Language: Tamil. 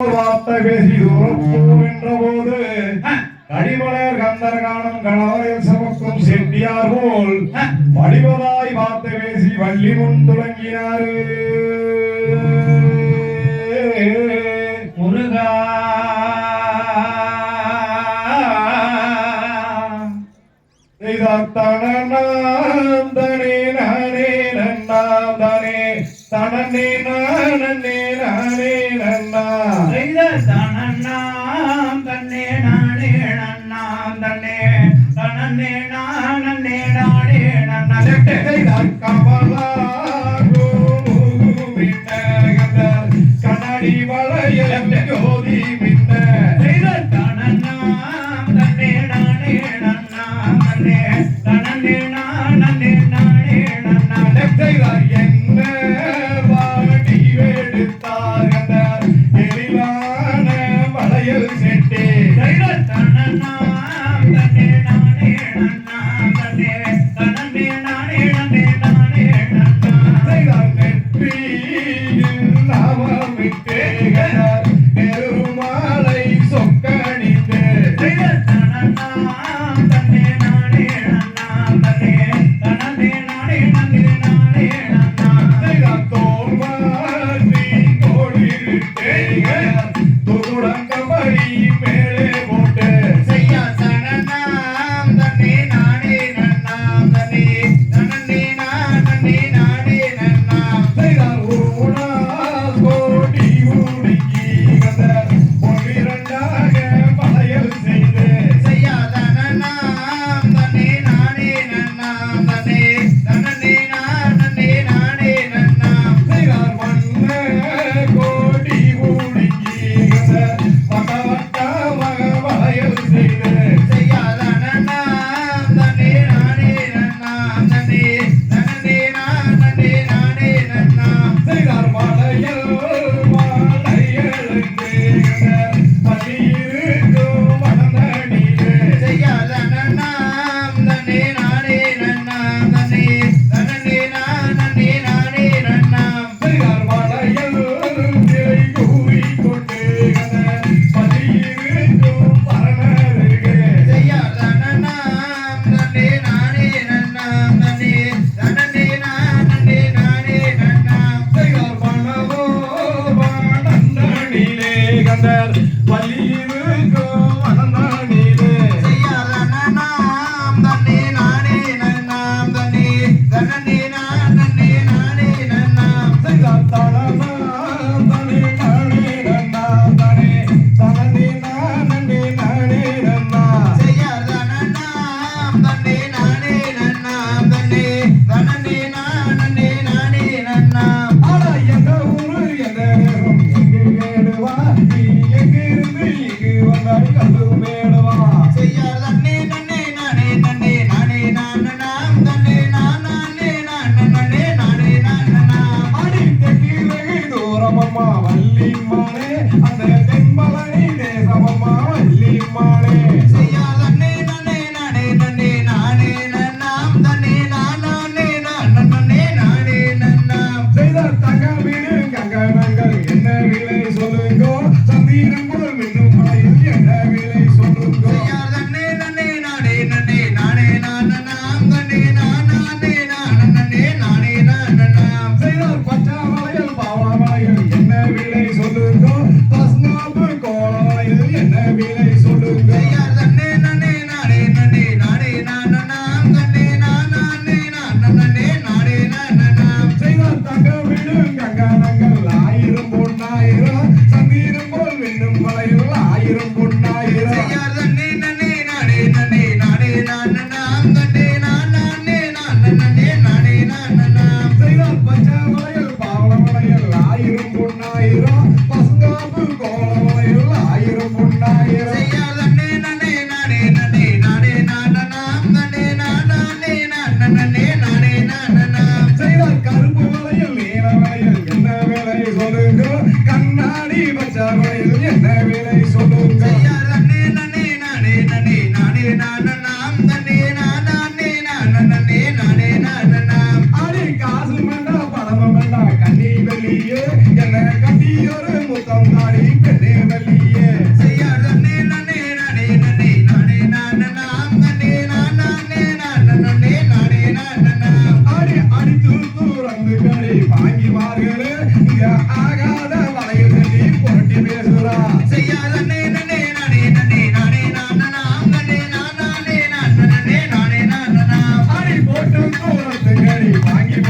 வார்த்தை பேசி தூரம் போகின்ற போது கடிமலர் கந்தர் காணும் கணவரில் சமக்கும் செட்டியார் போல் வடிவதாய் வார்த்தை பேசி வள்ளி முன் தொடங்கினாரு. முருகா தனே நானே நன்னாம் தானே தனே நானே நானே நன்னா தனன்னாம் தன்னே நானே நன்னாம் தன்னே தனன்னே நானே நானே நன்னா கமலா கண்ணாடி வளையல் ஜோதி மின்ன தனன்னாம் தன்னே நானே நன்னாம் தன்னே தனன்னே நானே நானே நன்னா என்ன வாடி வெடுத்தார் எழிலான வளையல் செட்டே தனன்னாம் தன்னே நானே நன்னாம் தன்னே தனன்னே நானே நானே நன்னா நெற்றியில் நாமமிட்டே பெருமாளை சொக்கணித்தே தனன்னாம் தன்னே நானே நன்னாம் தன்னே தனன்னே நானே நானே நன்னா தோல்வாசி தோழிருட்டே துருடங்கபடி மேலே போட்டு செய்யா தனன்னாம் தன்னே நானே நன்னாம் தன்னே தனன்னே நானே நானே நன்னா ஊனா கோடி ஊடிக்கி பொன்னிரண்டாக வளையல் செய்து செய்யா தனன்னாம் தன்னே நானே நன்னாம் தன்னே தனன்னே நானே நன்னா வண்ண கோடி ஊடிக்கி வட்டவட்டமாக வளையல் செய்து செய்யா தனன்னாம் தன்னே நானே நன்னாம் தன்னே தனன்னே நானே நன்னா வளையல் வளையலுக்கு பலியிருக்கும் வளர்ந்தடியே செய்யா தனன்னாம் தன்னே நானே நன்னாம் தன்னே தனன்னே நானே நன்னாம் வளையல் நிலை கூறிக்கொண்டு பலியிருக்கும் பரணருகே செய்யா தனன்னாம் தன்னே நானே நன்னாம் தன்னே தனன்னே நானே நன்னாம் பணமோ வளர்ந்தடியிலே கந்தர் பலியிருக்கும் வளர்ந்தடியிலே செய்யா தனன்னாம் தன்னே நானே நன்னாம் தன்னே தனன்னே நானே நன்னாம் செய்யா தனன்னாம் தன்னே நானே நன்னாம் தன்னே தனன்னே நானே நன்னாம் எங்க ஊரு எங்க எங்கிருந்து இங்கு வந்த தாங்கி